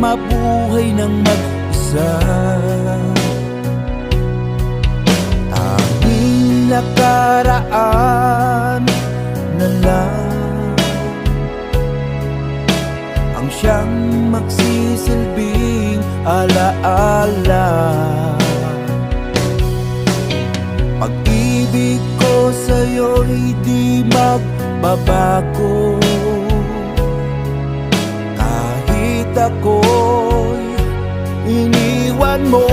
mabuhay ng mag-isa. Tanging nakaraan na lang ang siyang magsisilbing alaala. Pag-ibig ko sa'yo'y di magbabago, kahit ako'y iniwan mo.